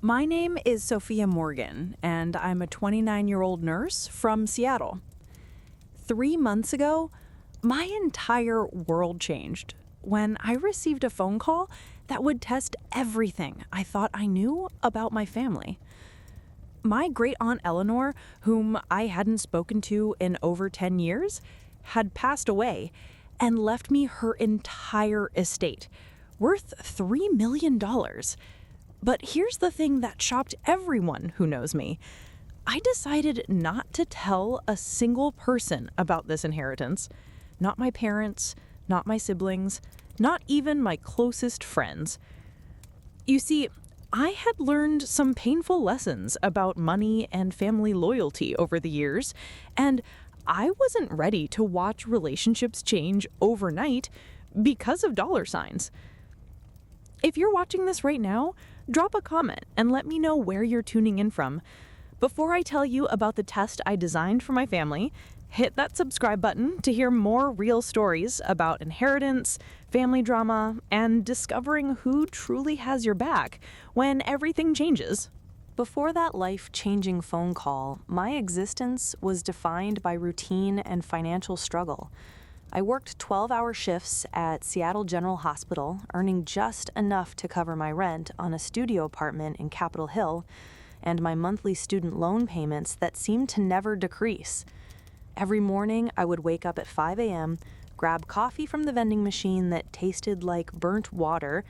My name is Sophia Morgan, and I'm a 29-year-old nurse from Seattle. 3 months ago, my entire world changed when I received a phone call that would test everything I thought I knew about my family. My great-aunt Eleanor, whom I hadn't spoken to in over 10 years, had passed away and left me her entire estate, worth $3 million. But here's the thing that shocked everyone who knows me. I decided not to tell a single person about this inheritance. Not my parents, not my siblings, not even my closest friends. You see, I had learned some painful lessons about money and family loyalty over the years, and I wasn't ready to watch relationships change overnight because of dollar signs. If you're watching this right now, drop a comment and let me know where you're tuning in from. Before I tell you about the test I designed for my family, hit that subscribe button to hear more real stories about inheritance, family drama, and discovering who truly has your back when everything changes. Before that life-changing phone call, my existence was defined by routine and financial struggle. I worked 12-hour shifts at Seattle General Hospital, earning just enough to cover my rent on a studio apartment in Capitol Hill and my monthly student loan payments that seemed to never decrease. Every morning, I would wake up at 5 a.m., grab coffee from the vending machine that tasted like burnt water,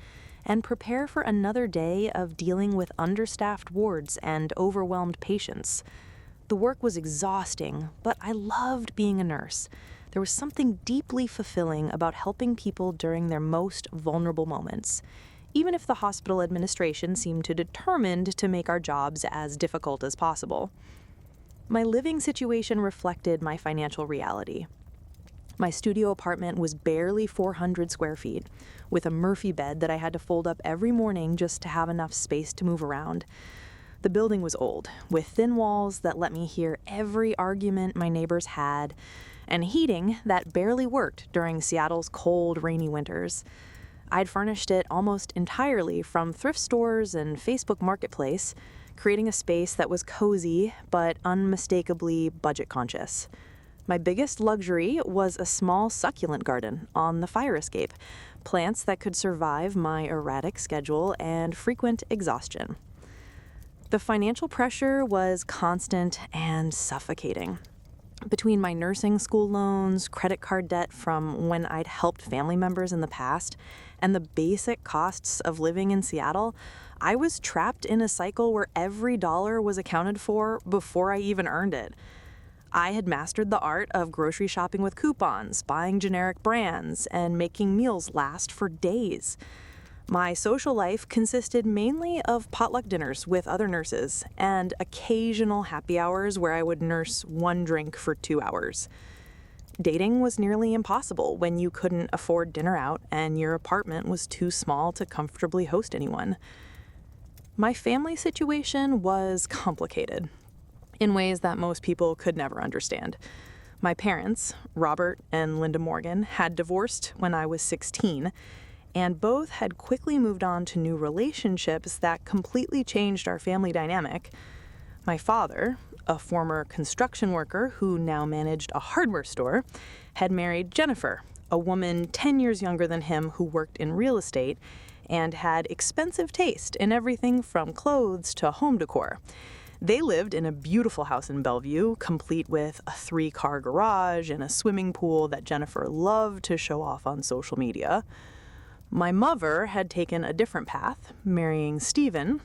and prepare for another day of dealing with understaffed wards and overwhelmed patients. The work was exhausting, but I loved being a nurse. There was something deeply fulfilling about helping people during their most vulnerable moments, even if the hospital administration seemed determined to make our jobs as difficult as possible. My living situation reflected my financial reality. My studio apartment was barely 400 square feet, with a Murphy bed that I had to fold up every morning just to have enough space to move around. The building was old, with thin walls that let me hear every argument my neighbors had, and heating that barely worked during Seattle's cold, rainy winters. I'd furnished it almost entirely from thrift stores and Facebook Marketplace, creating a space that was cozy but unmistakably budget-conscious. My biggest luxury was a small succulent garden on the fire escape, plants that could survive my erratic schedule and frequent exhaustion. The financial pressure was constant and suffocating. Between my nursing school loans, credit card debt from when I'd helped family members in the past, and the basic costs of living in Seattle, I was trapped in a cycle where every dollar was accounted for before I even earned it. I had mastered the art of grocery shopping with coupons, buying generic brands, and making meals last for days. My social life consisted mainly of potluck dinners with other nurses and occasional happy hours where I would nurse one drink for 2 hours. Dating was nearly impossible when you couldn't afford dinner out and your apartment was too small to comfortably host anyone. My family situation was complicated in ways that most people could never understand. My parents, Robert and Linda Morgan, had divorced when I was 16, and both had quickly moved on to new relationships that completely changed our family dynamic. My father, a former construction worker who now managed a hardware store, had married Jennifer, a woman 10 years younger than him who worked in real estate and had expensive taste in everything from clothes to home decor. They lived in a beautiful house in Bellevue, complete with a 3-car garage and a swimming pool that Jennifer loved to show off on social media. My mother had taken a different path, marrying Stephen,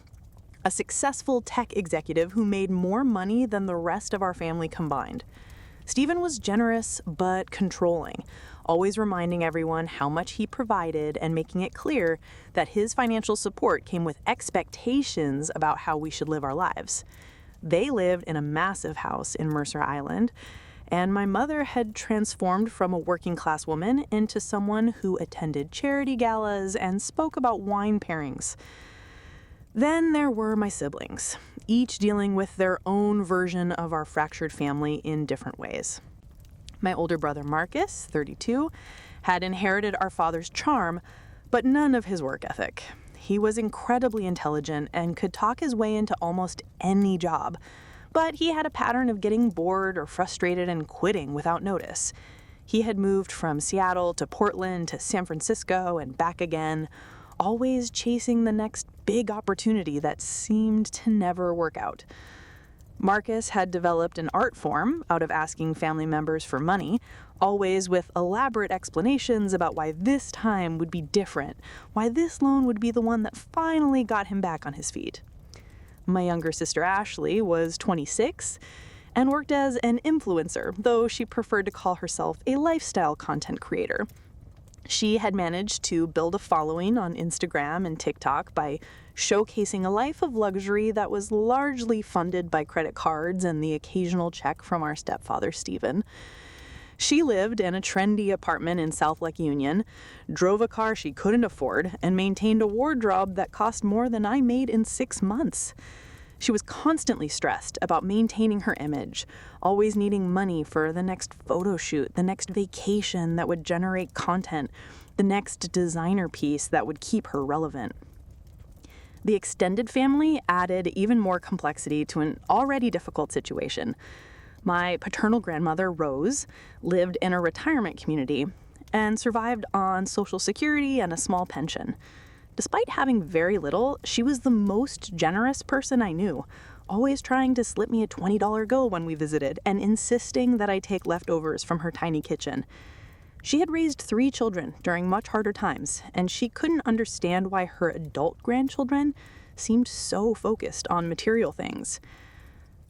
a successful tech executive who made more money than the rest of our family combined. Stephen was generous but controlling, always reminding everyone how much he provided and making it clear that his financial support came with expectations about how we should live our lives. They lived in a massive house in Mercer Island, and my mother had transformed from a working-class woman into someone who attended charity galas and spoke about wine pairings. Then there were my siblings, each dealing with their own version of our fractured family in different ways. My older brother Marcus, 32, had inherited our father's charm, but none of his work ethic. He was incredibly intelligent and could talk his way into almost any job. But he had a pattern of getting bored or frustrated and quitting without notice. He had moved from Seattle to Portland to San Francisco and back again, always chasing the next big opportunity that seemed to never work out. Marcus had developed an art form out of asking family members for money, always with elaborate explanations about why this time would be different, why this loan would be the one that finally got him back on his feet. My younger sister Ashley was 26 and worked as an influencer, though she preferred to call herself a lifestyle content creator. She had managed to build a following on Instagram and TikTok by showcasing a life of luxury that was largely funded by credit cards and the occasional check from our stepfather, Stephen. She lived in a trendy apartment in South Lake Union, drove a car she couldn't afford, and maintained a wardrobe that cost more than I made in 6 months. She was constantly stressed about maintaining her image, always needing money for the next photo shoot, the next vacation that would generate content, the next designer piece that would keep her relevant. The extended family added even more complexity to an already difficult situation. My paternal grandmother, Rose, lived in a retirement community and survived on Social Security and a small pension. Despite having very little, she was the most generous person I knew, always trying to slip me a $20 bill when we visited and insisting that I take leftovers from her tiny kitchen. She had raised 3 children during much harder times, and she couldn't understand why her adult grandchildren seemed so focused on material things.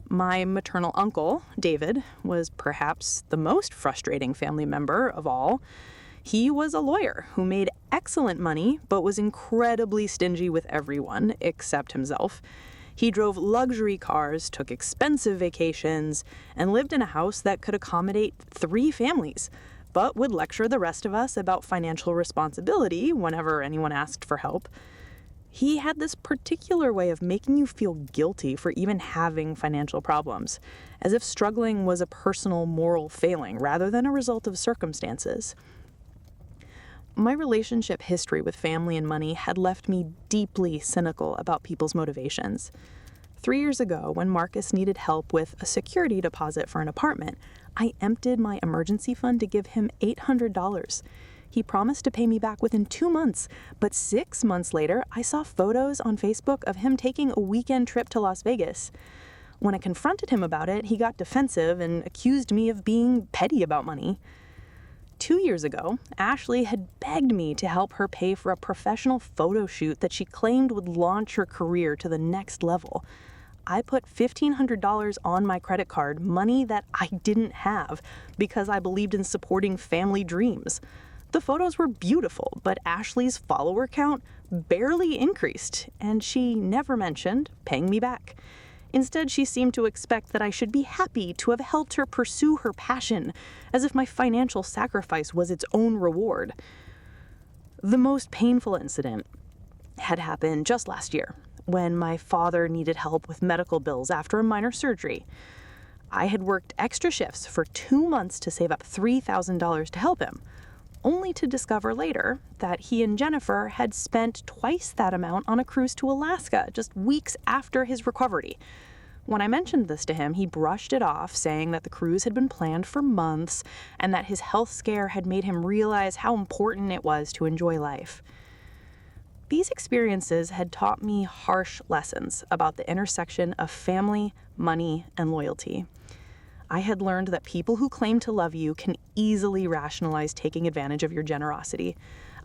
My maternal uncle, David, was perhaps the most frustrating family member of all. He was a lawyer who made excellent money, but was incredibly stingy with everyone except himself. He drove luxury cars, took expensive vacations, and lived in a house that could accommodate 3 families, but would lecture the rest of us about financial responsibility whenever anyone asked for help. He had this particular way of making you feel guilty for even having financial problems, as if struggling was a personal moral failing rather than a result of circumstances. My relationship history with family and money had left me deeply cynical about people's motivations. 3 years ago, when Marcus needed help with a security deposit for an apartment, I emptied my emergency fund to give him $800. He promised to pay me back within 2 months, but 6 months later, I saw photos on Facebook of him taking a weekend trip to Las Vegas. When I confronted him about it, he got defensive and accused me of being petty about money. 2 years ago, Ashley had begged me to help her pay for a professional photo shoot that she claimed would launch her career to the next level. I put $1,500 on my credit card, money that I didn't have, because I believed in supporting family dreams. The photos were beautiful, but Ashley's follower count barely increased, and she never mentioned paying me back. Instead, she seemed to expect that I should be happy to have helped her pursue her passion, as if my financial sacrifice was its own reward. The most painful incident had happened just last year, when my father needed help with medical bills after a minor surgery. I had worked extra shifts for 2 months to save up $3,000 to help him, only to discover later that he and Jennifer had spent twice that amount on a cruise to Alaska just weeks after his recovery. When I mentioned this to him, he brushed it off, saying that the cruise had been planned for months and that his health scare had made him realize how important it was to enjoy life. These experiences had taught me harsh lessons about the intersection of family, money, and loyalty. I had learned that people who claim to love you can easily rationalize taking advantage of your generosity.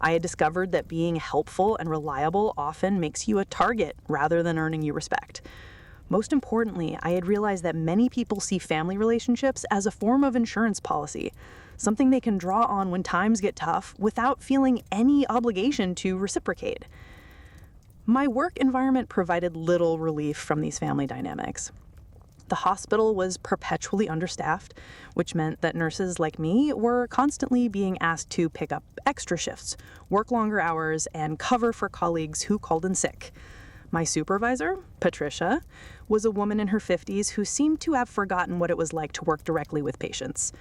I had discovered that being helpful and reliable often makes you a target rather than earning you respect. Most importantly, I had realized that many people see family relationships as a form of insurance policy, something they can draw on when times get tough without feeling any obligation to reciprocate. My work environment provided little relief from these family dynamics. The hospital was perpetually understaffed, which meant that nurses like me were constantly being asked to pick up extra shifts, work longer hours, and cover for colleagues who called in sick. My supervisor, Patricia, was a woman in her 50s who seemed to have forgotten what it was like to work directly with patients.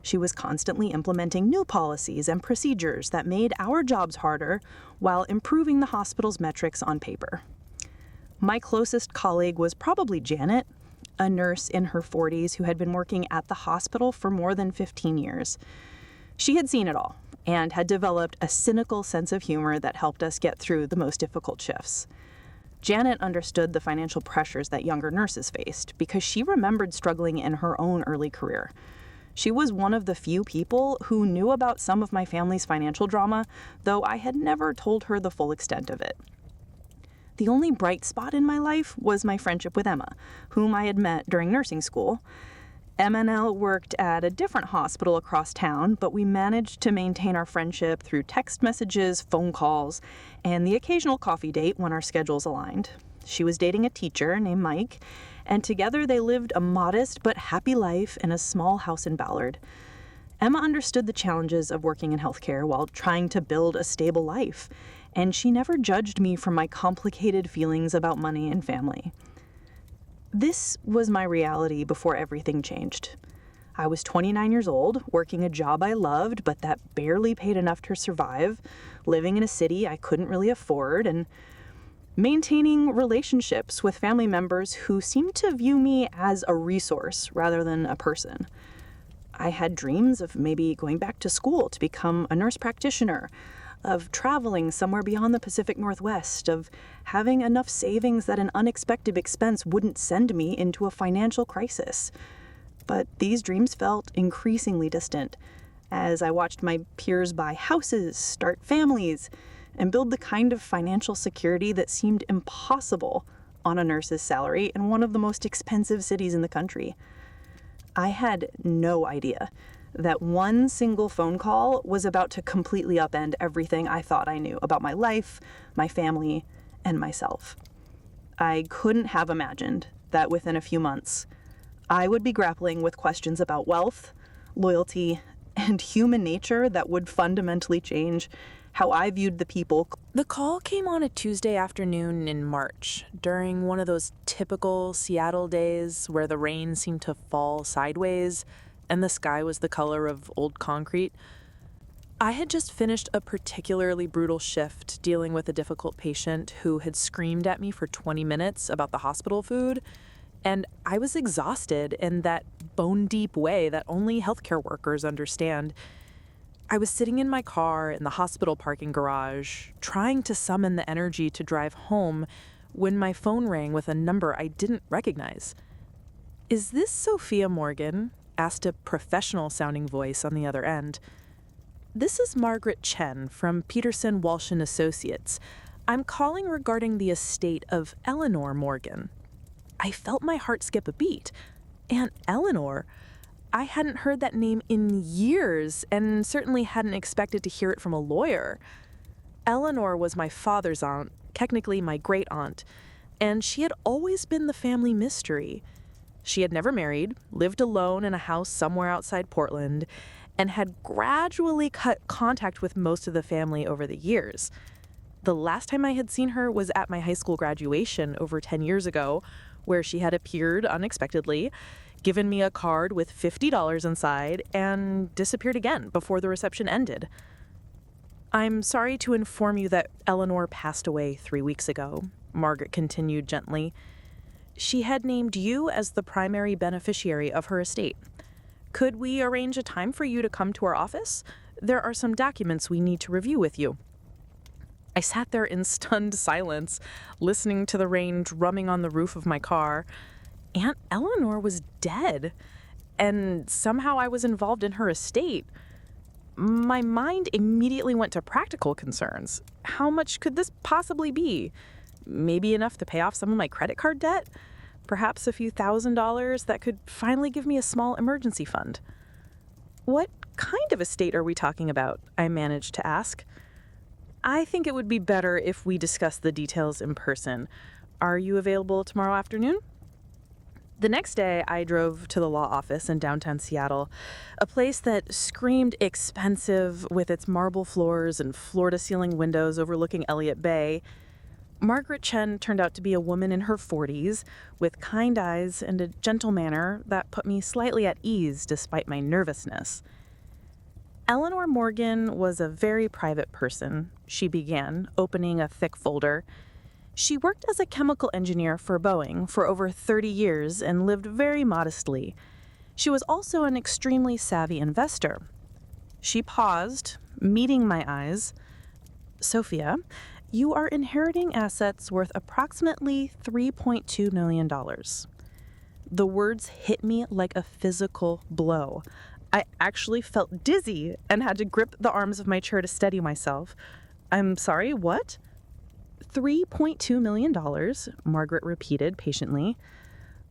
She was constantly implementing new policies and procedures that made our jobs harder while improving the hospital's metrics on paper. My closest colleague was probably Janet, a nurse in her 40s who had been working at the hospital for more than 15 years. She had seen it all and had developed a cynical sense of humor that helped us get through the most difficult shifts. Janet understood the financial pressures that younger nurses faced because she remembered struggling in her own early career. She was one of the few people who knew about some of my family's financial drama, though I had never told her the full extent of it. The only bright spot in my life was my friendship with Emma, whom I had met during nursing school. Emma and I worked at a different hospital across town, but we managed to maintain our friendship through text messages, phone calls, and the occasional coffee date when our schedules aligned. She was dating a teacher named Mike, and together they lived a modest but happy life in a small house in Ballard. Emma understood the challenges of working in healthcare while trying to build a stable life, and she never judged me for my complicated feelings about money and family. This was my reality before everything changed. I was 29 years old, working a job I loved, but that barely paid enough to survive, living in a city I couldn't really afford, and maintaining relationships with family members who seemed to view me as a resource rather than a person. I had dreams of maybe going back to school to become a nurse practitioner, of traveling somewhere beyond the Pacific Northwest, of having enough savings that an unexpected expense wouldn't send me into a financial crisis. But these dreams felt increasingly distant as I watched my peers buy houses, start families, and build the kind of financial security that seemed impossible on a nurse's salary in one of the most expensive cities in the country. I had no idea that one single phone call was about to completely upend everything I thought I knew about my life, my family, and myself. I couldn't have imagined that within a few months, I would be grappling with questions about wealth, loyalty, and human nature that would fundamentally change how I viewed the people. The call came on a Tuesday afternoon in March, during one of those typical Seattle days where the rain seemed to fall sideways and the sky was the color of old concrete. I had just finished a particularly brutal shift dealing with a difficult patient who had screamed at me for 20 minutes about the hospital food, and I was exhausted in that bone-deep way that only healthcare workers understand. I was sitting in my car in the hospital parking garage, trying to summon the energy to drive home, when my phone rang with a number I didn't recognize. "Is this Sophia Morgan?" asked a professional-sounding voice on the other end. "This is Margaret Chen from Peterson Walsh & Associates. I'm calling regarding the estate of Eleanor Morgan." I felt my heart skip a beat. Aunt Eleanor? I hadn't heard that name in years, and certainly hadn't expected to hear it from a lawyer. Eleanor was my father's aunt, technically my great-aunt, and she had always been the family mystery. She had never married, lived alone in a house somewhere outside Portland, and had gradually cut contact with most of the family over the years. The last time I had seen her was at my high school graduation over 10 years ago, where she had appeared unexpectedly, given me a card with $50 inside, and disappeared again before the reception ended. "I'm sorry to inform you that Eleanor passed away 3 weeks ago," Margaret continued gently. "She had named you as the primary beneficiary of her estate. Could we arrange a time for you to come to our office? There are some documents we need to review with you." I sat there in stunned silence, listening to the rain drumming on the roof of my car. Aunt Eleanor was dead, and somehow I was involved in her estate. My mind immediately went to practical concerns. How much could this possibly be? Maybe enough to pay off some of my credit card debt? Perhaps a few $1,000s that could finally give me a small emergency fund. "What kind of estate are we talking about?" I managed to ask. "I think it would be better if we discuss the details in person. Are you available tomorrow afternoon?" The next day, I drove to the law office in downtown Seattle, a place that screamed expensive with its marble floors and floor-to-ceiling windows overlooking Elliott Bay. Margaret Chen turned out to be a woman in her 40s with kind eyes and a gentle manner that put me slightly at ease despite my nervousness. Eleanor Morgan was a very private person, she began, opening a thick folder. She worked as a chemical engineer for Boeing for over 30 years and lived very modestly. She was also an extremely savvy investor. She paused, meeting my eyes. Sophia, you are inheriting assets worth approximately $3.2 million. The words hit me like a physical blow. I actually felt dizzy and had to grip the arms of my chair to steady myself. I'm sorry, what? $3.2 million, Margaret repeated patiently.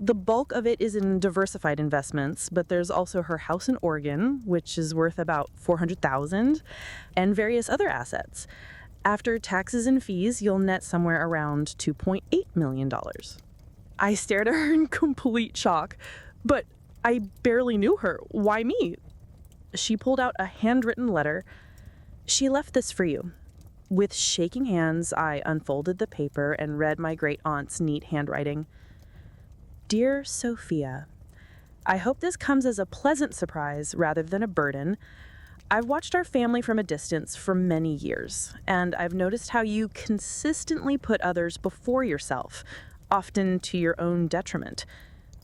The bulk of it is in diversified investments, but there's also her house in Oregon, which is worth about $400,000, and various other assets. After taxes and fees, you'll net somewhere around $2.8 million. I stared at her in complete shock. But I barely knew her. Why me? She pulled out a handwritten letter. She left this for you. With shaking hands, I unfolded the paper and read my great-aunt's neat handwriting. Dear Sophia, I hope this comes as a pleasant surprise rather than a burden. I've watched our family from a distance for many years, and I've noticed how you consistently put others before yourself, often to your own detriment.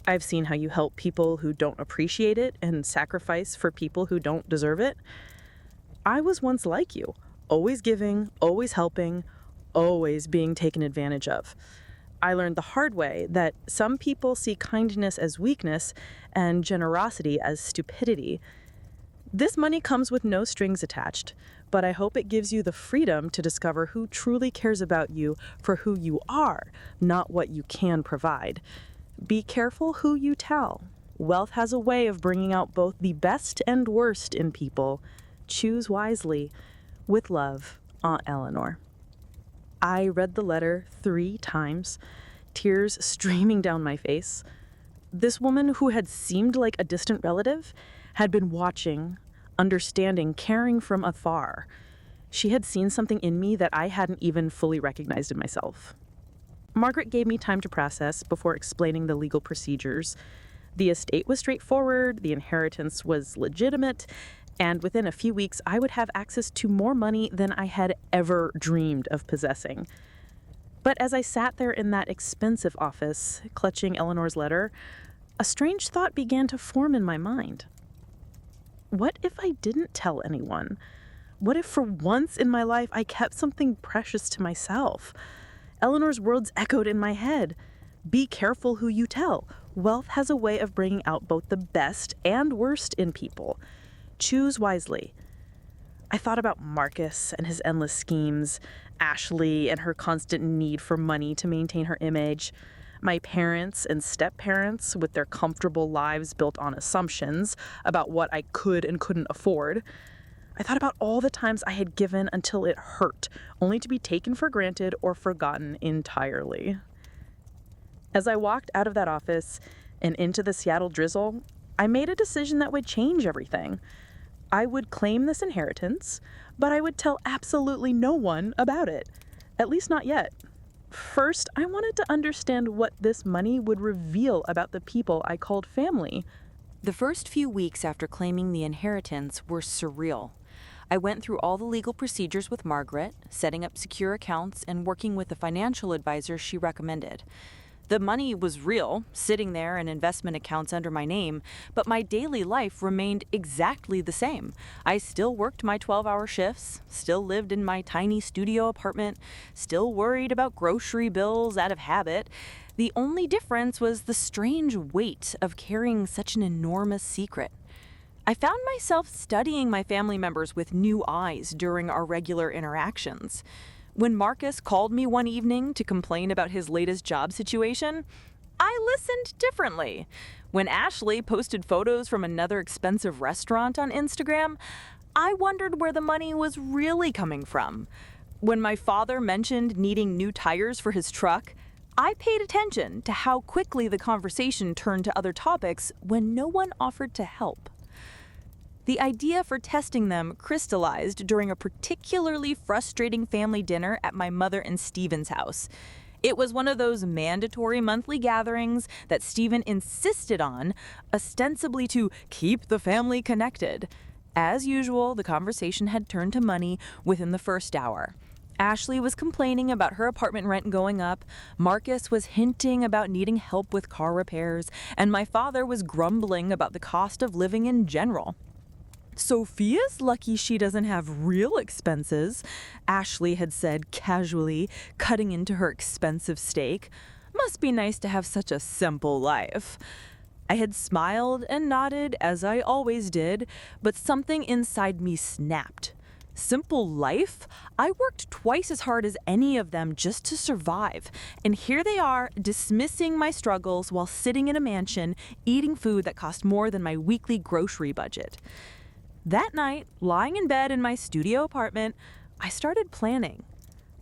I've seen how you help people who don't appreciate it and sacrifice for people who don't deserve it. I was once like you, always giving, always helping, always being taken advantage of. I learned the hard way that some people see kindness as weakness and generosity as stupidity. This money comes with no strings attached, but I hope it gives you the freedom to discover who truly cares about you for who you are, not what you can provide. Be careful who you tell. Wealth has a way of bringing out both the best and worst in people. Choose wisely. With love, Aunt Eleanor. I read the letter 3 times, tears streaming down my face. This woman who had seemed like a distant relative had been watching, understanding, caring from afar. She had seen something in me that I hadn't even fully recognized in myself. Margaret gave me time to process before explaining the legal procedures. The estate was straightforward, the inheritance was legitimate, and within a few weeks I would have access to more money than I had ever dreamed of possessing. But as I sat there in that expensive office, clutching Eleanor's letter, a strange thought began to form in my mind. What if I didn't tell anyone? What if for once in my life I kept something precious to myself? Eleanor's words echoed in my head. Be careful who you tell. Wealth has a way of bringing out both the best and worst in people. Choose wisely. I thought about Marcus and his endless schemes, Ashley and her constant need for money to maintain her image, my parents and step-parents with their comfortable lives built on assumptions about what I could and couldn't afford. I thought about all the times I had given until it hurt, only to be taken for granted or forgotten entirely. As I walked out of that office and into the Seattle drizzle, I made a decision that would change everything. I would claim this inheritance, but I would tell absolutely no one about it. At least not yet. First, I wanted to understand what this money would reveal about the people I called family. The first few weeks after claiming the inheritance were surreal. I went through all the legal procedures with Margaret, setting up secure accounts and working with the financial advisor she recommended. The money was real, sitting there in investment accounts under my name, but my daily life remained exactly the same. I still worked my 12-hour shifts, still lived in my tiny studio apartment, still worried about grocery bills out of habit. The only difference was the strange weight of carrying such an enormous secret. I found myself studying my family members with new eyes during our regular interactions. When Marcus called me one evening to complain about his latest job situation, I listened differently. When Ashley posted photos from another expensive restaurant on Instagram, I wondered where the money was really coming from. When my father mentioned needing new tires for his truck, I paid attention to how quickly the conversation turned to other topics when no one offered to help. The idea for testing them crystallized during a particularly frustrating family dinner at my mother and Stephen's house. It was one of those mandatory monthly gatherings that Stephen insisted on, ostensibly to keep the family connected. As usual, the conversation had turned to money within the first hour. Ashley was complaining about her apartment rent going up, Marcus was hinting about needing help with car repairs, and my father was grumbling about the cost of living in general. Sophia's lucky she doesn't have real expenses, Ashley had said casually, cutting into her expensive steak. Must be nice to have such a simple life. I had smiled and nodded, as I always did, but something inside me snapped. Simple life? I worked twice as hard as any of them just to survive. And here they are, dismissing my struggles while sitting in a mansion, eating food that cost more than my weekly grocery budget. That night, lying in bed in my studio apartment, I started planning.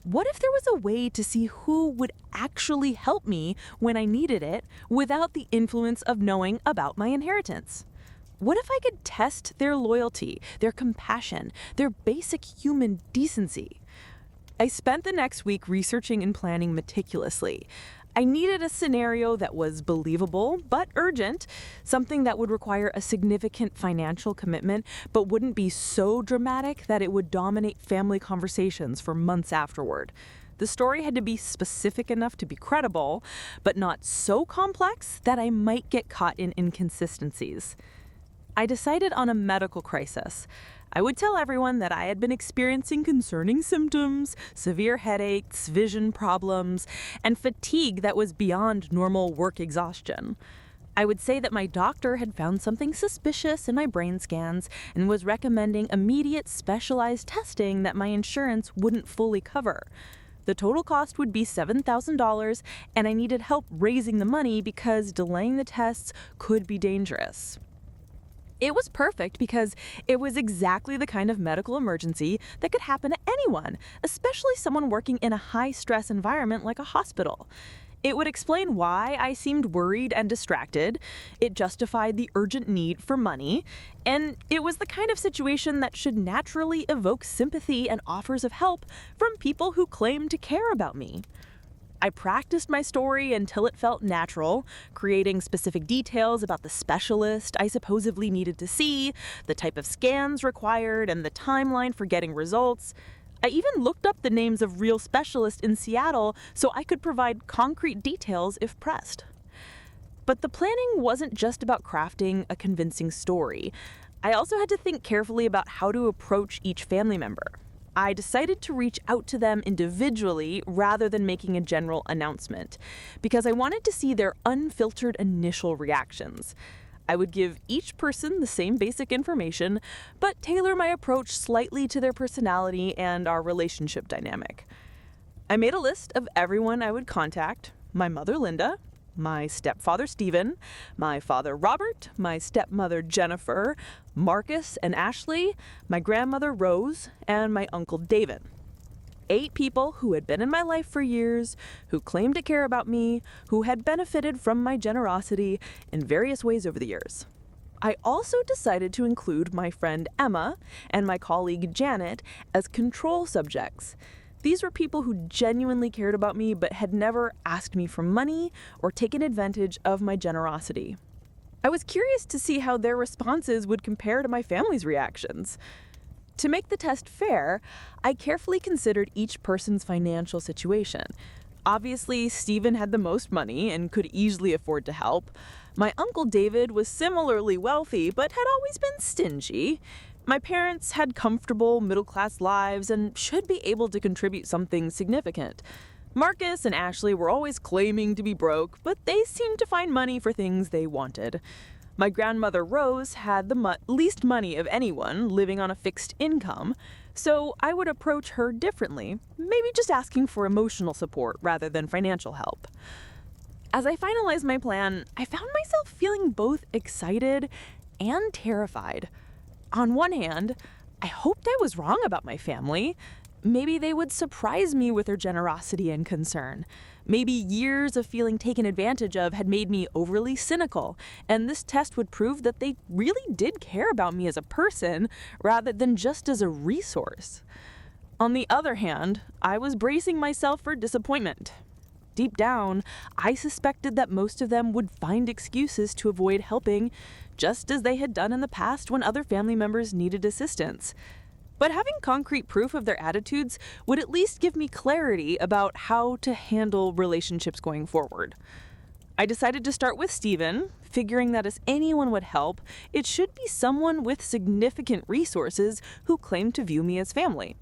What if there was a way to see who would actually help me when I needed it without the influence of knowing about my inheritance? What if I could test their loyalty, their compassion, their basic human decency? I spent the next week researching and planning meticulously. I needed a scenario that was believable but urgent, something that would require a significant financial commitment but wouldn't be so dramatic that it would dominate family conversations for months afterward. The story had to be specific enough to be credible, but not so complex that I might get caught in inconsistencies. I decided on a medical crisis. I would tell everyone that I had been experiencing concerning symptoms, severe headaches, vision problems, and fatigue that was beyond normal work exhaustion. I would say that my doctor had found something suspicious in my brain scans and was recommending immediate specialized testing that my insurance wouldn't fully cover. The total cost would be $7,000, and I needed help raising the money because delaying the tests could be dangerous. It was perfect because it was exactly the kind of medical emergency that could happen to anyone, especially someone working in a high-stress environment like a hospital. It would explain why I seemed worried and distracted, it justified the urgent need for money, and it was the kind of situation that should naturally evoke sympathy and offers of help from people who claim to care about me. I practiced my story until it felt natural, creating specific details about the specialist I supposedly needed to see, the type of scans required, and the timeline for getting results. I even looked up the names of real specialists in Seattle so I could provide concrete details if pressed. But the planning wasn't just about crafting a convincing story. I also had to think carefully about how to approach each family member. I decided to reach out to them individually rather than making a general announcement, because I wanted to see their unfiltered initial reactions. I would give each person the same basic information, but tailor my approach slightly to their personality and our relationship dynamic. I made a list of everyone I would contact: my mother, Linda, my stepfather, Stephen, my father, Robert, my stepmother, Jennifer, Marcus and Ashley, my grandmother, Rose, and my uncle, David. 8 people who had been in my life for years, who claimed to care about me, who had benefited from my generosity in various ways over the years. I also decided to include my friend Emma and my colleague Janet as control subjects. These were people who genuinely cared about me but had never asked me for money or taken advantage of my generosity. I was curious to see how their responses would compare to my family's reactions. To make the test fair, I carefully considered each person's financial situation. Obviously, Stephen had the most money and could easily afford to help. My uncle David was similarly wealthy but had always been stingy. My parents had comfortable middle-class lives and should be able to contribute something significant. Marcus and Ashley were always claiming to be broke, but they seemed to find money for things they wanted. My grandmother Rose had the least money of anyone, living on a fixed income, so I would approach her differently, maybe just asking for emotional support rather than financial help. As I finalized my plan, I found myself feeling both excited and terrified. On one hand, I hoped I was wrong about my family. Maybe they would surprise me with their generosity and concern. Maybe years of feeling taken advantage of had made me overly cynical, and this test would prove that they really did care about me as a person rather than just as a resource. On the other hand, I was bracing myself for disappointment. Deep down, I suspected that most of them would find excuses to avoid helping, just as they had done in the past when other family members needed assistance. But having concrete proof of their attitudes would at least give me clarity about how to handle relationships going forward. I decided to start with Steven, figuring that as anyone would help, it should be someone with significant resources who claimed to view me as family.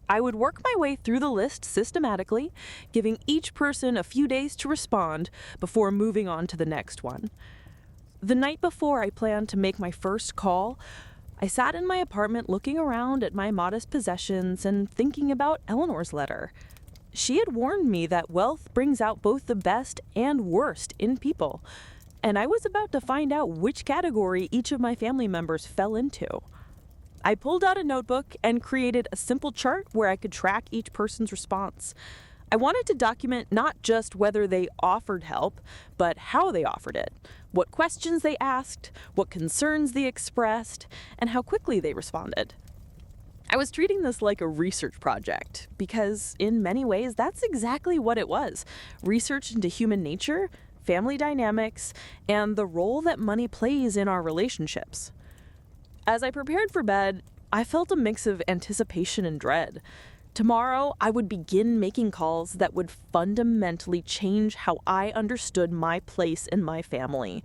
I would work my way through the list systematically, giving each person a few days to respond before moving on to the next one. The night before I planned to make my first call, I sat in my apartment looking around at my modest possessions and thinking about Eleanor's letter. She had warned me that wealth brings out both the best and worst in people, and I was about to find out which category each of my family members fell into. I pulled out a notebook and created a simple chart where I could track each person's response. I wanted to document not just whether they offered help, but how they offered it, what questions they asked, what concerns they expressed, and how quickly they responded. I was treating this like a research project because, in many ways, that's exactly what it was: research into human nature, family dynamics, and the role that money plays in our relationships. As I prepared for bed, I felt a mix of anticipation and dread. Tomorrow, I would begin making calls that would fundamentally change how I understood my place in my family.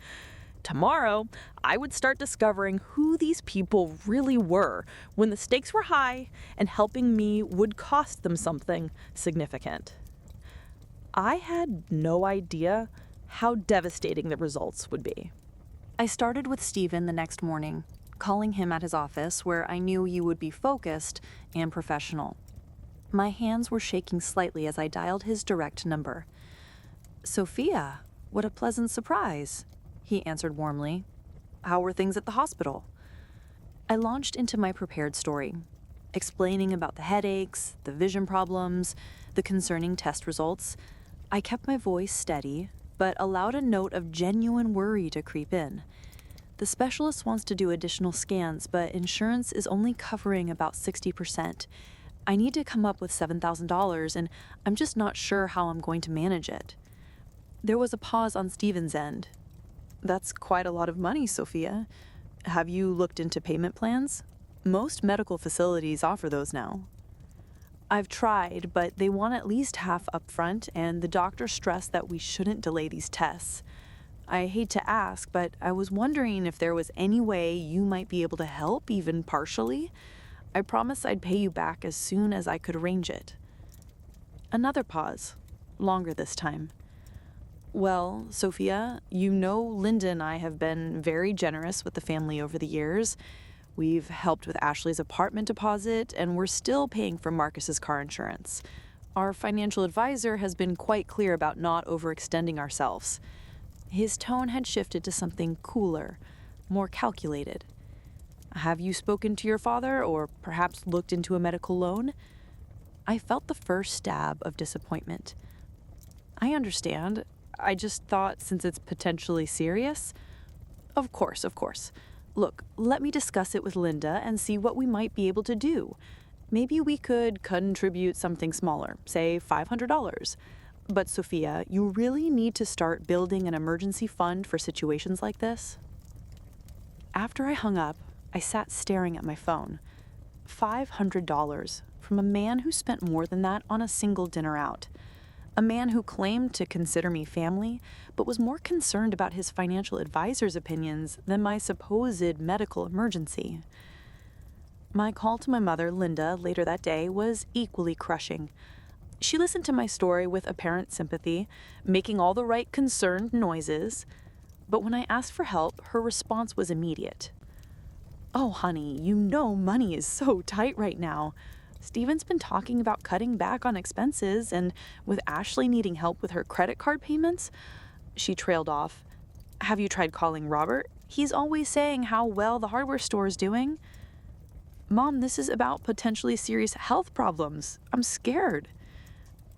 Tomorrow, I would start discovering who these people really were when the stakes were high and helping me would cost them something significant. I had no idea how devastating the results would be. I started with Steven the next morning, calling him at his office where I knew he would be focused and professional. My hands were shaking slightly as I dialed his direct number. "Sophia, what a pleasant surprise," he answered warmly. "How were things at the hospital?" I launched into my prepared story, explaining about the headaches, the vision problems, the concerning test results. I kept my voice steady, but allowed a note of genuine worry to creep in. The specialist wants to do additional scans, but insurance is only covering about 60%. I need to come up with $7,000, and I'm just not sure how I'm going to manage it. There was a pause on Steven's end. "That's quite a lot of money, Sophia. Have you looked into payment plans? Most medical facilities offer those now." "I've tried, but they want at least half upfront, and the doctor stressed that we shouldn't delay these tests. I hate to ask, but I was wondering if there was any way you might be able to help, even partially. I promised I'd pay you back as soon as I could arrange it." Another pause, longer this time. "Well, Sophia, you know Linda and I have been very generous with the family over the years. We've helped with Ashley's apartment deposit, and we're still paying for Marcus's car insurance. Our financial advisor has been quite clear about not overextending ourselves." His tone had shifted to something cooler, more calculated. "Have you spoken to your father, or perhaps looked into a medical loan?" I felt the first stab of disappointment. "I understand. I just thought since it's potentially serious." Of course. Look, let me discuss it with Linda and see what we might be able to do. Maybe we could contribute something smaller, say $500. But Sophia, you really need to start building an emergency fund for situations like this." After I hung up, I sat staring at my phone. $500 from a man who spent more than that on a single dinner out. A man who claimed to consider me family, but was more concerned about his financial advisor's opinions than my supposed medical emergency. My call to my mother, Linda, later that day was equally crushing. She listened to my story with apparent sympathy, making all the right concerned noises. But when I asked for help, her response was immediate. "Oh, honey, you know money is so tight right now. Steven's been talking about cutting back on expenses, and with Ashley needing help with her credit card payments," she trailed off. "Have you tried calling Robert? He's always saying how well the hardware store is doing." Mom, this is about potentially serious health problems. I'm scared.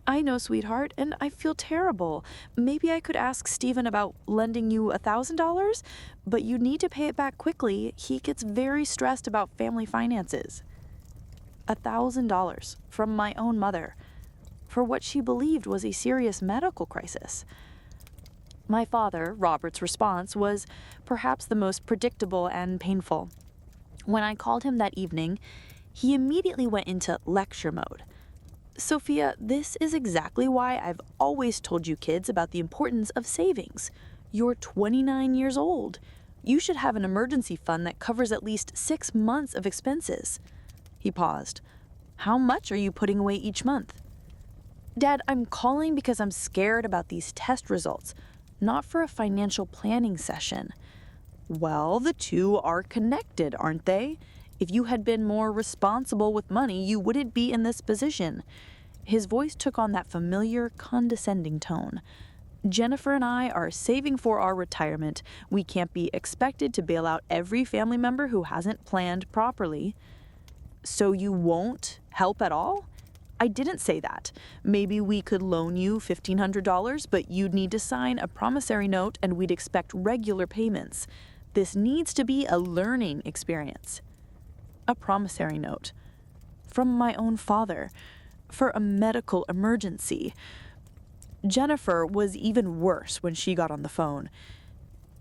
I know, sweetheart, and I feel terrible. Maybe I could ask Steven about lending you $1,000, but you need to pay it back quickly. He gets very stressed about family finances. $1,000 from my own mother for what she believed was a serious medical crisis. My father, Robert's response was perhaps the most predictable and painful. When I called him that evening, he immediately went into lecture mode. Sophia, this is exactly why I've always told you kids about the importance of savings. You're 29 years old. You should have an emergency fund that covers at least 6 months of expenses. He paused. How much are you putting away each month? Dad, I'm calling because I'm scared about these test results, not for a financial planning session. Well, the two are connected, aren't they? If you had been more responsible with money, you wouldn't be in this position. His voice took on that familiar, condescending tone. Jennifer and I are saving for our retirement. We can't be expected to bail out every family member who hasn't planned properly. So you won't help at all? I didn't say that. Maybe we could loan you $1,500, but you'd need to sign a promissory note and we'd expect regular payments. This needs to be a learning experience. A promissory note. From my own father. For a medical emergency. Jennifer was even worse when she got on the phone.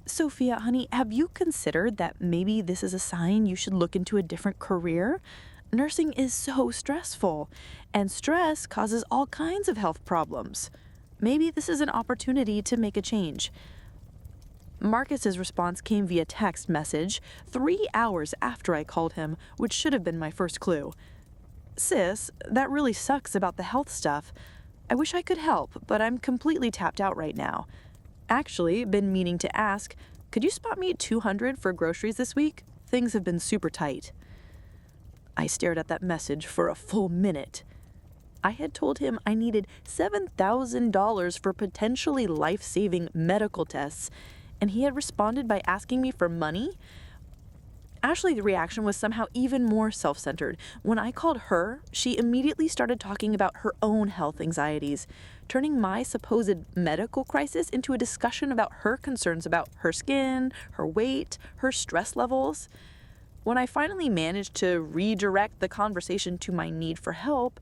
Sophia, honey, have you considered that maybe this is a sign you should look into a different career? Nursing is so stressful, and stress causes all kinds of health problems. Maybe this is an opportunity to make a change. Marcus's response came via text message 3 hours after I called him, which should have been my first clue. Sis, that really sucks about the health stuff. I wish I could help, but I'm completely tapped out right now. Actually, been meaning to ask, could you spot me $200 for groceries this week? Things have been super tight. I stared at that message for a full minute. I had told him I needed $7,000 for potentially life-saving medical tests, and he had responded by asking me for money? Ashley's reaction was somehow even more self-centered. When I called her, she immediately started talking about her own health anxieties, turning my supposed medical crisis into a discussion about her concerns about her skin, her weight, her stress levels. When I finally managed to redirect the conversation to my need for help,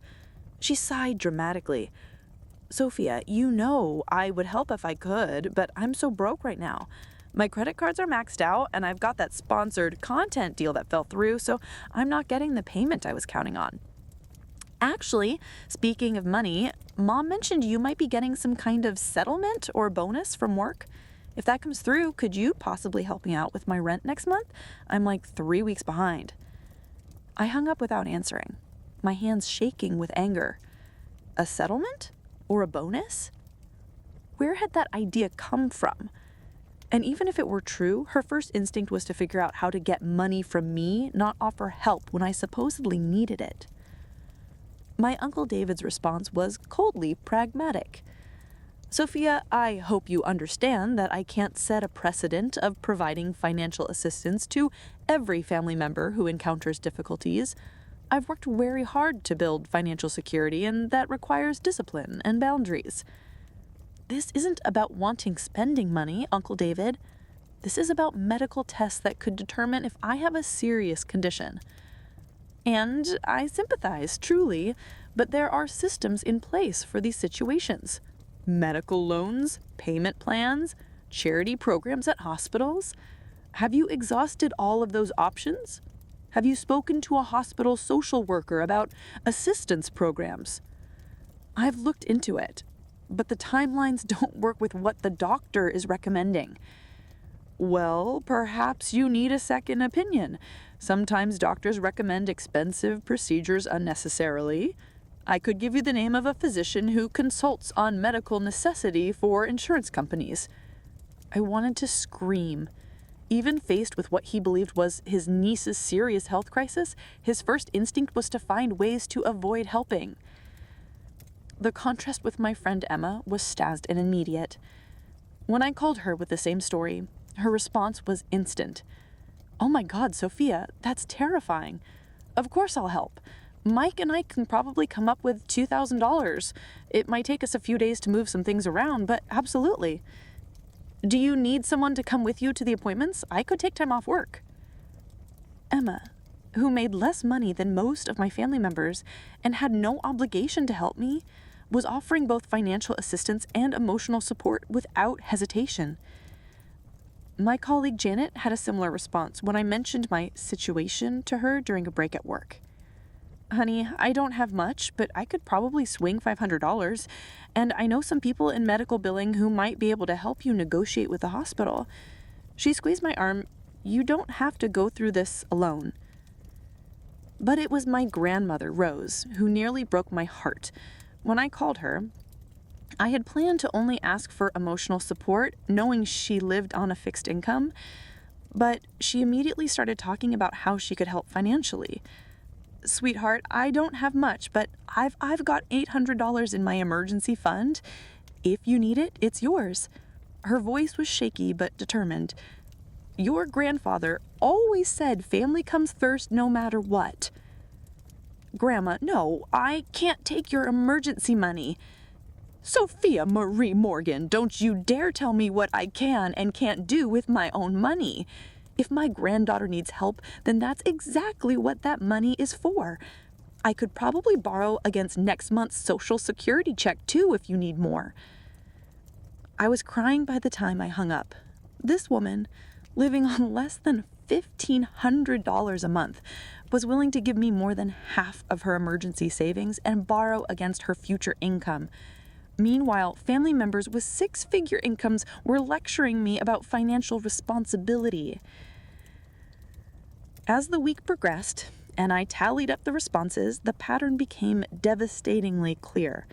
she sighed dramatically. Sophia, you know I would help if I could, but I'm so broke right now. My credit cards are maxed out, and I've got that sponsored content deal that fell through, so I'm not getting the payment I was counting on. Actually, speaking of money, Mom mentioned you might be getting some kind of settlement or bonus from work. If that comes through, could you possibly help me out with my rent next month? I'm like 3 weeks behind. I hung up without answering, my hands shaking with anger. A settlement? Or a bonus? Where had that idea come from? And even if it were true, her first instinct was to figure out how to get money from me, not offer help when I supposedly needed it. My Uncle David's response was coldly pragmatic. Sophia, I hope you understand that I can't set a precedent of providing financial assistance to every family member who encounters difficulties. I've worked very hard to build financial security, and that requires discipline and boundaries. This isn't about wanting spending money, Uncle David. This is about medical tests that could determine if I have a serious condition. And I sympathize, truly, but there are systems in place for these situations. Medical loans, payment plans, charity programs at hospitals. Have you exhausted all of those options? Have you spoken to a hospital social worker about assistance programs? I've looked into it, but the timelines don't work with what the doctor is recommending. Well, perhaps you need a second opinion. Sometimes doctors recommend expensive procedures unnecessarily. I could give you the name of a physician who consults on medical necessity for insurance companies. I wanted to scream. Even faced with what he believed was his niece's serious health crisis, his first instinct was to find ways to avoid helping. The contrast with my friend Emma was stazzed and immediate. When I called her with the same story, her response was instant. Oh my God, Sophia, that's terrifying. Of course I'll help. Mike and I can probably come up with $2,000. It might take us a few days to move some things around, but absolutely. Do you need someone to come with you to the appointments? I could take time off work. Emma, who made less money than most of my family members and had no obligation to help me, was offering both financial assistance and emotional support without hesitation. My colleague Janet had a similar response when I mentioned my situation to her during a break at work. Honey, I don't have much, but I could probably swing $500, and I know some people in medical billing who might be able to help you negotiate with the hospital. She squeezed my arm. You don't have to go through this alone. But it was my grandmother, Rose, who nearly broke my heart. When I called her, I had planned to only ask for emotional support, knowing she lived on a fixed income, but she immediately started talking about how she could help financially. Sweetheart, I don't have much, but I've got $800 in my emergency fund. If you need it, it's yours. Her voice was shaky but determined. Your grandfather always said family comes first no matter what. Grandma, no, I can't take your emergency money. Sophia Marie Morgan, don't you dare tell me what I can and can't do with my own money. If my granddaughter needs help, then that's exactly what that money is for. I could probably borrow against next month's Social Security check too if you need more. I was crying by the time I hung up. This woman, living on less than $1,500 a month, was willing to give me more than half of her emergency savings and borrow against her future income. Meanwhile, family members with six-figure incomes were lecturing me about financial responsibility. As the week progressed, and I tallied up the responses, the pattern became devastatingly clear.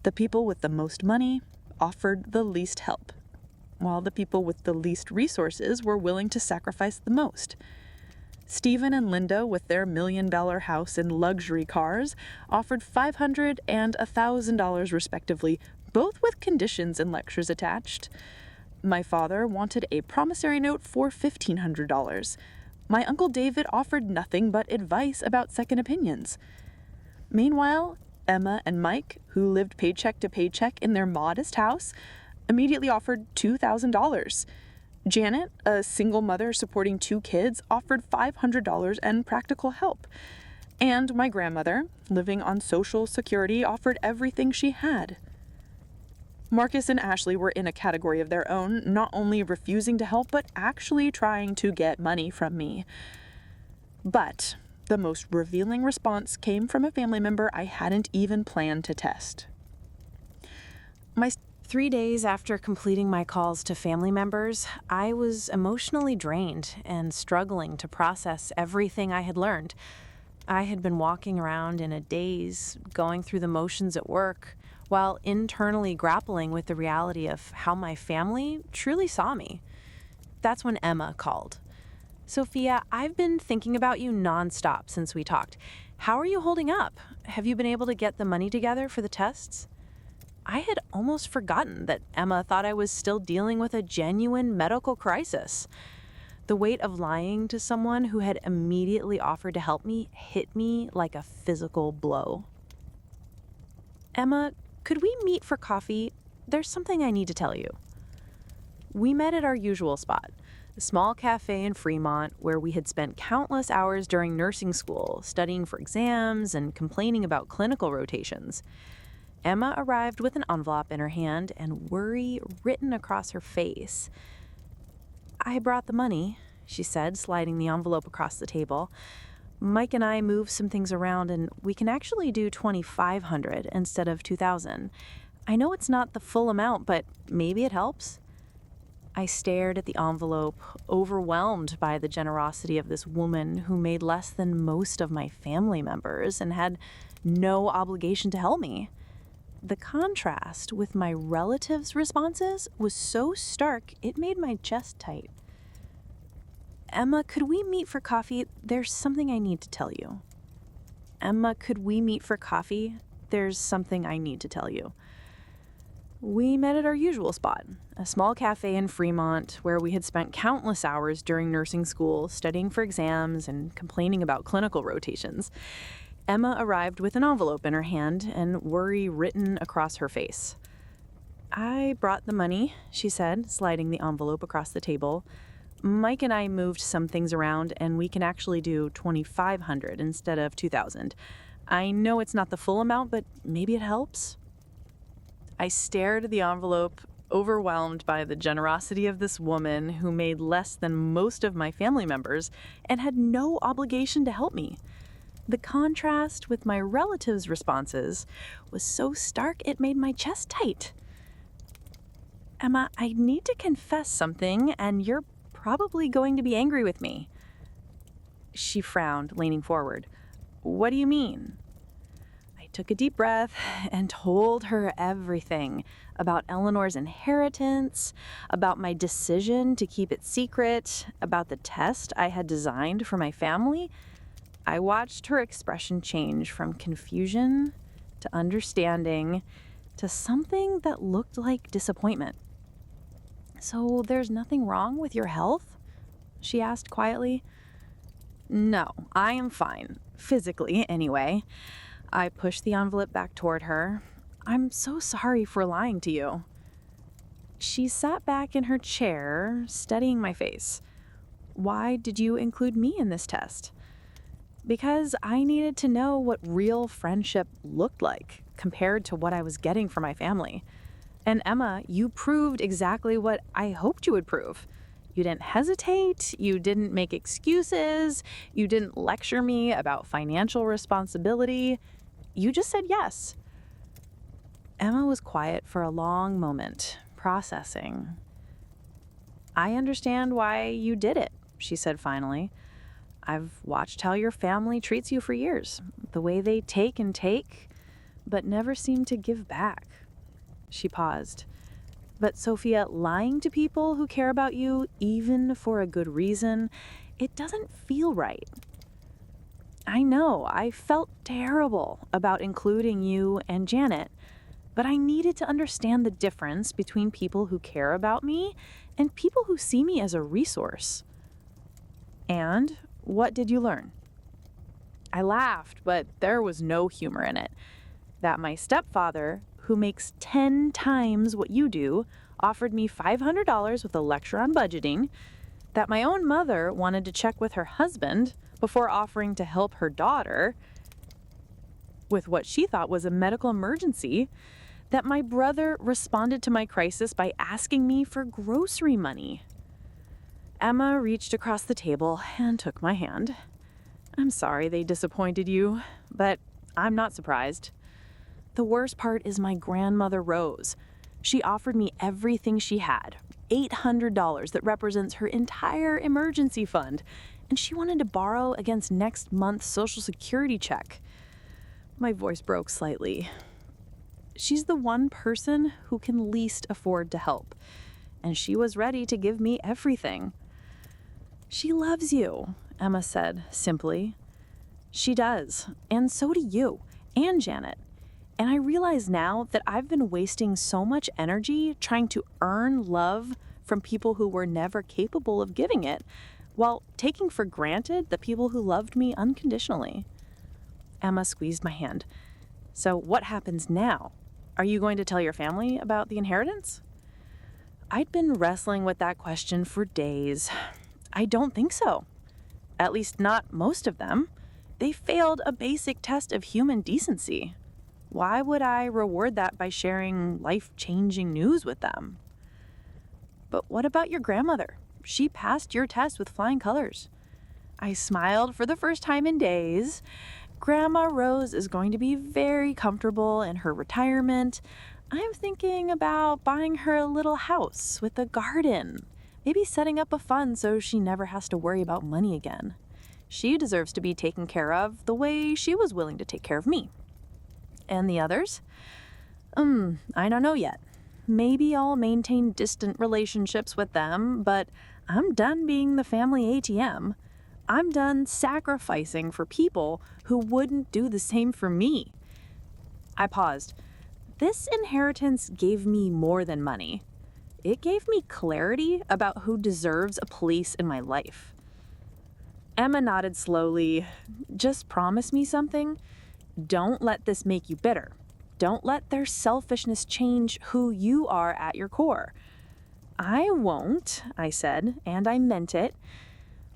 The people with the most money offered the least help, while the people with the least resources were willing to sacrifice the most. Stephen and Linda, with their $1,000,000 house and luxury cars, offered $500 and $1,000 respectively, both with conditions and lectures attached. My father wanted a promissory note for $1,500. My Uncle David offered nothing but advice about second opinions. Meanwhile, Emma and Mike, who lived paycheck to paycheck in their modest house, immediately offered $2,000. Janet, a single mother supporting 2 kids, offered $500 and practical help. And my grandmother, living on Social Security, offered everything she had. Marcus and Ashley were in a category of their own, not only refusing to help, but actually trying to get money from me. But the most revealing response came from a family member I hadn't even planned to test. 3 days after completing my calls to family members, I was emotionally drained and struggling to process everything I had learned. I had been walking around in a daze, going through the motions at work, while internally grappling with the reality of how my family truly saw me. That's when Emma called. Sophia, I've been thinking about you nonstop since we talked. How are you holding up? Have you been able to get the money together for the tests? I had almost forgotten that Emma thought I was still dealing with a genuine medical crisis. The weight of lying to someone who had immediately offered to help me hit me like a physical blow. Emma, could we meet for coffee? There's something I need to tell you. We met at our usual spot, a small cafe in Fremont where we had spent countless hours during nursing school, studying for exams and complaining about clinical rotations. Emma arrived with an envelope in her hand and worry written across her face. I brought the money, she said, sliding the envelope across the table. Mike and I moved some things around, and we can actually do $2,500 instead of $2,000. I know it's not the full amount, but maybe it helps. I stared at the envelope, overwhelmed by the generosity of this woman who made less than most of my family members and had no obligation to help me. The contrast with my relatives' responses was so stark it made my chest tight. Emma, could we meet for coffee? There's something I need to tell you. Emma, could we meet for coffee? There's something I need to tell you. We met at our usual spot, a small cafe in Fremont where we had spent countless hours during nursing school studying for exams and complaining about clinical rotations. Emma arrived with an envelope in her hand and worry written across her face. "I brought the money," she said, sliding the envelope across the table. "Mike and I moved some things around, and we can actually do $2,500 instead of $2,000. I know it's not the full amount, but maybe it helps." I stared at the envelope, overwhelmed by the generosity of this woman who made less than most of my family members and had no obligation to help me. The contrast with my relatives' responses was so stark it made my chest tight. "Emma, I need to confess something, and you're probably going to be angry with me." She frowned, leaning forward. "What do you mean?" I took a deep breath and told her everything about Eleanor's inheritance, about my decision to keep it secret, about the test I had designed for my family. I watched her expression change from confusion to understanding to something that looked like disappointment. "So there's nothing wrong with your health?" she asked quietly. "No, I am fine. Physically, anyway." I pushed the envelope back toward her. "I'm so sorry for lying to you." She sat back in her chair, studying my face. "Why did you include me in this test?" "Because I needed to know what real friendship looked like compared to what I was getting from my family. And Emma, you proved exactly what I hoped you would prove. You didn't hesitate, you didn't make excuses, you didn't lecture me about financial responsibility. You just said yes." Emma was quiet for a long moment, processing. "I understand why you did it," she said finally. "I've watched how your family treats you for years, the way they take and take, but never seem to give back." She paused. "But Sophia, lying to people who care about you, even for a good reason, it doesn't feel right." "I know, I felt terrible about including you and Janet, but I needed to understand the difference between people who care about me and people who see me as a resource." "And what did you learn?" I laughed, but there was no humor in it. "That my stepfather, who makes 10 times what you do, offered me $500 with a lecture on budgeting, that my own mother wanted to check with her husband before offering to help her daughter with what she thought was a medical emergency, that my brother responded to my crisis by asking me for grocery money." Emma reached across the table and took my hand. "I'm sorry they disappointed you, but I'm not surprised. The worst part is my grandmother Rose. She offered me everything she had, $800 that represents her entire emergency fund, and she wanted to borrow against next month's Social Security check." My voice broke slightly. "She's the one person who can least afford to help, and she was ready to give me everything." "She loves you," Emma said simply. "She does, and so do you, and Janet. And I realize now that I've been wasting so much energy trying to earn love from people who were never capable of giving it, while taking for granted the people who loved me unconditionally." Emma squeezed my hand. "So what happens now? Are you going to tell your family about the inheritance?" I'd been wrestling with that question for days. I don't think so. At least not most of them. They failed a basic test of human decency. Why would I reward that by sharing life-changing news with them? "But what about your grandmother? She passed your test with flying colors." I smiled for the first time in days. "Grandma Rose is going to be very comfortable in her retirement. I'm thinking about buying her a little house with a garden. Maybe setting up a fund so she never has to worry about money again. She deserves to be taken care of the way she was willing to take care of me." "And the others?" I don't know yet. Maybe I'll maintain distant relationships with them, but I'm done being the family ATM. I'm done sacrificing for people who wouldn't do the same for me." I paused. this inheritance gave me more than money. It gave me clarity about who deserves a place in my life. Emma nodded slowly. Just promise me something. Don't let this make you bitter. Don't let their selfishness change who you are at your core. I won't, I said, and I meant it.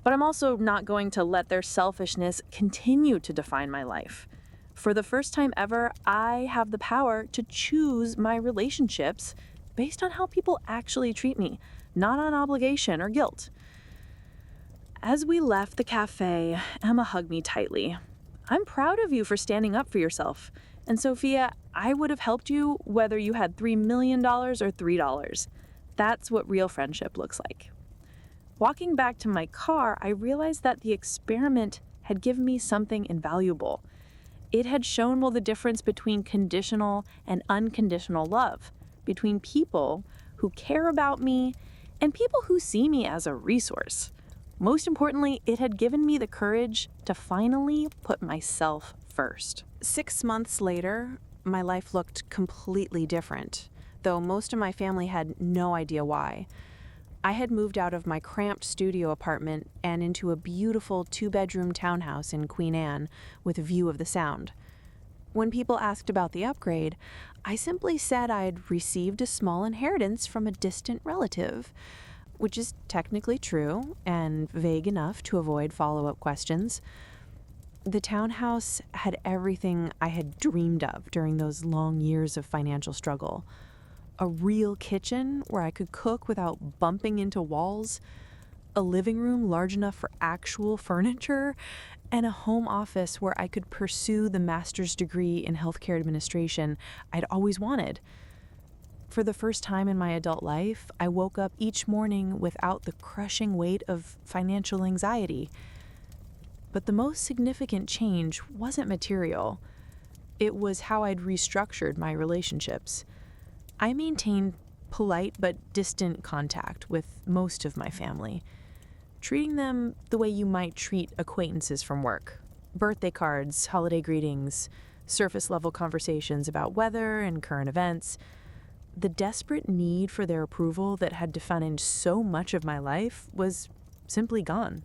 But I'm also not going to let their selfishness continue to define my life. For the first time ever, I have the power to choose my relationships based on how people actually treat me, not on obligation or guilt. As we left the cafe, Emma hugged me tightly. I'm proud of you for standing up for yourself. And Sophia, I would have helped you whether you had $3 million or $3. That's what real friendship looks like. Walking back to my car, I realized that the experiment had given me something invaluable. It had shown me the difference between conditional and unconditional love, between people who care about me and people who see me as a resource. Most importantly, it had given me the courage to finally put myself first. 6 months later, my life looked completely different, though most of my family had no idea why. I had moved out of my cramped studio apartment and into a beautiful 2-bedroom townhouse in Queen Anne with a view of the Sound. When people asked about the upgrade, I simply said I'd received a small inheritance from a distant relative, which is technically true and vague enough to avoid follow-up questions. The townhouse had everything I had dreamed of during those long years of financial struggle. A real kitchen where I could cook without bumping into walls, a living room large enough for actual furniture, and a home office where I could pursue the master's degree in healthcare administration I'd always wanted. For the first time in my adult life, I woke up each morning without the crushing weight of financial anxiety. But the most significant change wasn't material. It was how I'd restructured my relationships. I maintained polite but distant contact with most of my family, treating them the way you might treat acquaintances from work. Birthday cards, holiday greetings, surface-level conversations about weather and current events. The desperate need for their approval that had defined so much of my life was simply gone.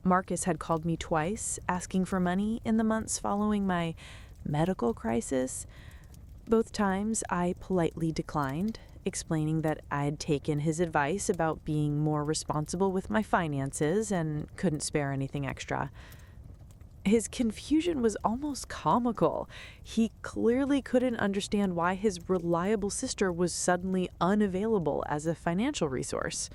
Marcus had called me twice, asking for money in the months following my medical crisis. Both times I politely declined, explaining that I'd taken his advice about being more responsible with my finances and couldn't spare anything extra. His confusion was almost comical. He clearly couldn't understand why his reliable sister was suddenly unavailable as a financial resource.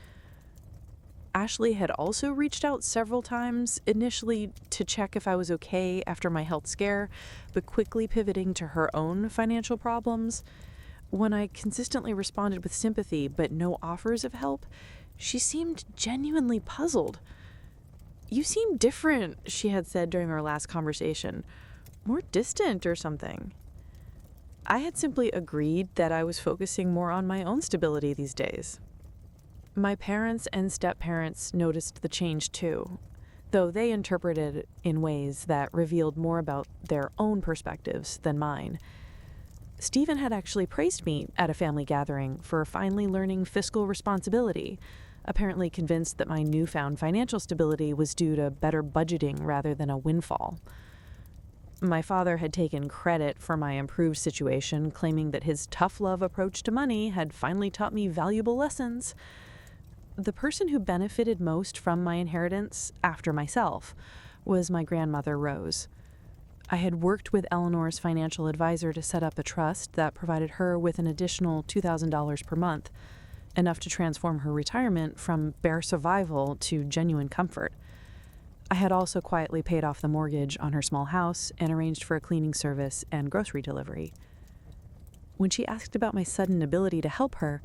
Ashley had also reached out several times, initially to check if I was okay after my health scare, but quickly pivoting to her own financial problems. When I consistently responded with sympathy but no offers of help, she seemed genuinely puzzled. "You seem different," she had said during our last conversation. "More distant or something." I had simply agreed that I was focusing more on my own stability these days. My parents and step-parents noticed the change too, though they interpreted it in ways that revealed more about their own perspectives than mine. Stephen had actually praised me at a family gathering for finally learning fiscal responsibility, apparently convinced that my newfound financial stability was due to better budgeting rather than a windfall. My father had taken credit for my improved situation, claiming that his tough love approach to money had finally taught me valuable lessons. The person who benefited most from my inheritance, after myself, was my grandmother, Rose. I had worked with Eleanor's financial advisor to set up a trust that provided her with an additional $2,000 per month, enough to transform her retirement from bare survival to genuine comfort. I had also quietly paid off the mortgage on her small house and arranged for a cleaning service and grocery delivery. When she asked about my sudden ability to help her,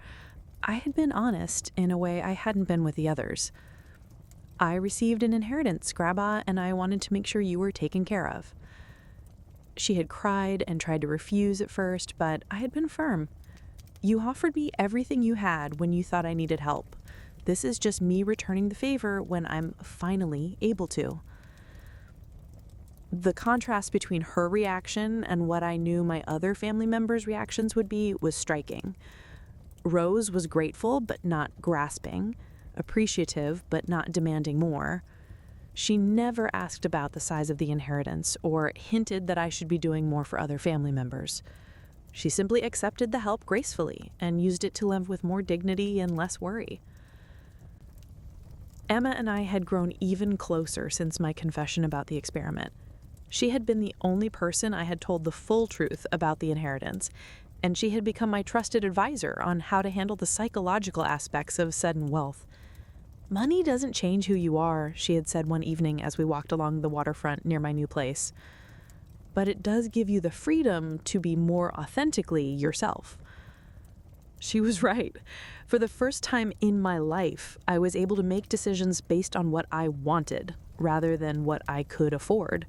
I had been honest in a way I hadn't been with the others. I received an inheritance, Grandma, and I wanted to make sure you were taken care of. She had cried and tried to refuse at first, but I had been firm. You offered me everything you had when you thought I needed help. This is just me returning the favor when I'm finally able to. The contrast between her reaction and what I knew my other family members' reactions would be was striking. Rose was grateful but not grasping, appreciative but not demanding more. She never asked about the size of the inheritance or hinted that I should be doing more for other family members. She simply accepted the help gracefully and used it to live with more dignity and less worry. Emma and I had grown even closer since my confession about the experiment. She had been the only person I had told the full truth about the inheritance, and she had become my trusted advisor on how to handle the psychological aspects of sudden wealth. "Money doesn't change who you are," she had said one evening as we walked along the waterfront near my new place. "But it does give you the freedom to be more authentically yourself." She was right. For the first time in my life, I was able to make decisions based on what I wanted rather than what I could afford.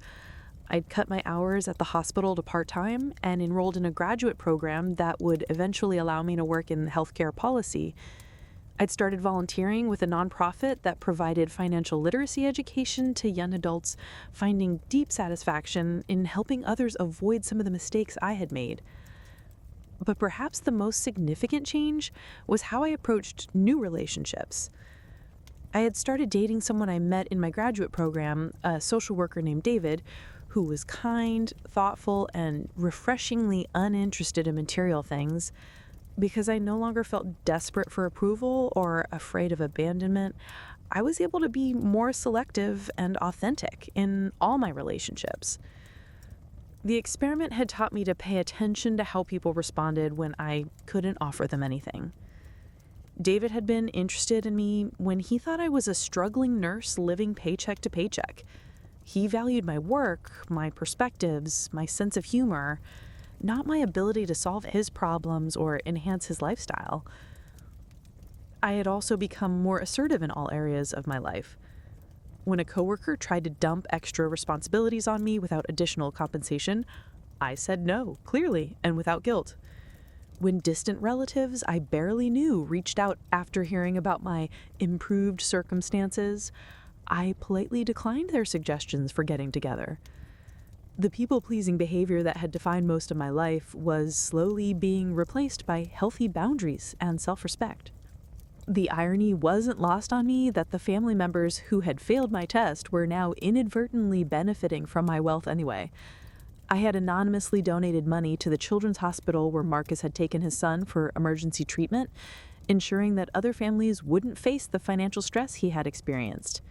I'd cut my hours at the hospital to part-time and enrolled in a graduate program that would eventually allow me to work in healthcare policy. I'd started volunteering with a nonprofit that provided financial literacy education to young adults, finding deep satisfaction in helping others avoid some of the mistakes I had made. But perhaps the most significant change was how I approached new relationships. I had started dating someone I met in my graduate program, a social worker named David, who was kind, thoughtful, and refreshingly uninterested in material things. Because I no longer felt desperate for approval or afraid of abandonment, I was able to be more selective and authentic in all my relationships. The experiment had taught me to pay attention to how people responded when I couldn't offer them anything. David had been interested in me when he thought I was a struggling nurse living paycheck to paycheck. He valued my work, my perspectives, my sense of humor, not my ability to solve his problems or enhance his lifestyle. I had also become more assertive in all areas of my life. When a coworker tried to dump extra responsibilities on me without additional compensation, I said no, clearly, and without guilt. When distant relatives I barely knew reached out after hearing about my improved circumstances, I politely declined their suggestions for getting together. The people-pleasing behavior that had defined most of my life was slowly being replaced by healthy boundaries and self-respect. The irony wasn't lost on me that the family members who had failed my test were now inadvertently benefiting from my wealth anyway. I had anonymously donated money to the children's hospital where Marcus had taken his son for emergency treatment, ensuring that other families wouldn't face the financial stress he had experienced.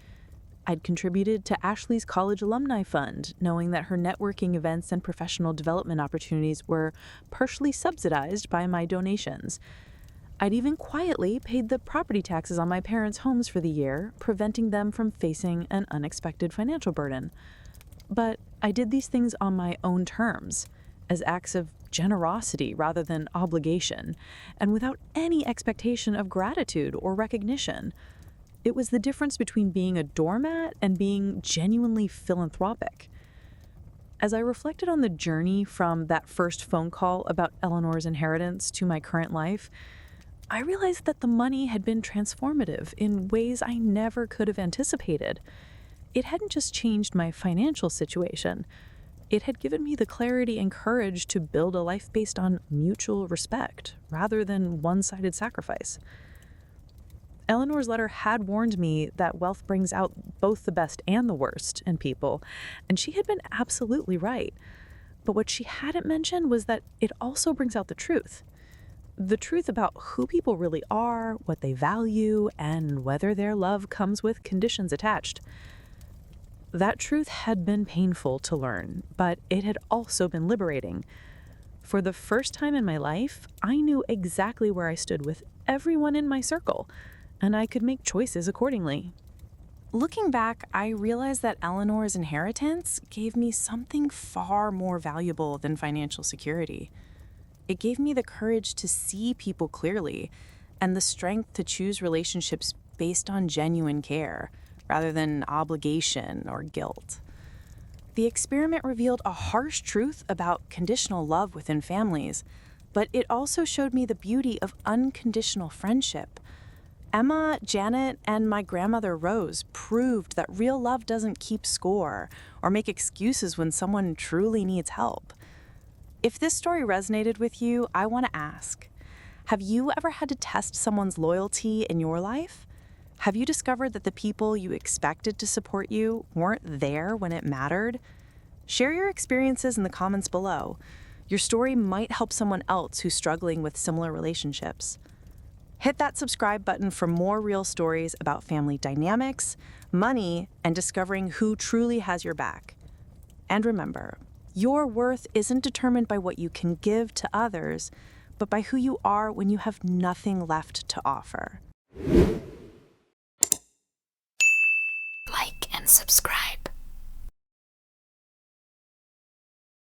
I'd contributed to Ashley's college alumni fund, knowing that her networking events and professional development opportunities were partially subsidized by my donations. I'd even quietly paid the property taxes on my parents' homes for the year, preventing them from facing an unexpected financial burden. But I did these things on my own terms, as acts of generosity rather than obligation, and without any expectation of gratitude or recognition. It was the difference between being a doormat and being genuinely philanthropic. As I reflected on the journey from that first phone call about Eleanor's inheritance to my current life, I realized that the money had been transformative in ways I never could have anticipated. It hadn't just changed my financial situation. It had given me the clarity and courage to build a life based on mutual respect rather than one-sided sacrifice. Eleanor's letter had warned me that wealth brings out both the best and the worst in people, and she had been absolutely right. But what she hadn't mentioned was that it also brings out the truth. The truth about who people really are, what they value, and whether their love comes with conditions attached. That truth had been painful to learn, but it had also been liberating. For the first time in my life, I knew exactly where I stood with everyone in my circle, and I could make choices accordingly. Looking back, I realized that Eleanor's inheritance gave me something far more valuable than financial security. It gave me the courage to see people clearly and the strength to choose relationships based on genuine care rather than obligation or guilt. The experiment revealed a harsh truth about conditional love within families, but it also showed me the beauty of unconditional friendship. Emma, Janet, and my grandmother Rose proved that real love doesn't keep score or make excuses when someone truly needs help. If this story resonated with you, I want to ask, have you ever had to test someone's loyalty in your life? Have you discovered that the people you expected to support you weren't there when it mattered? Share your experiences in the comments below. Your story might help someone else who's struggling with similar relationships. Hit that subscribe button for more real stories about family dynamics, money, and discovering who truly has your back. And remember, your worth isn't determined by what you can give to others, but by who you are when you have nothing left to offer.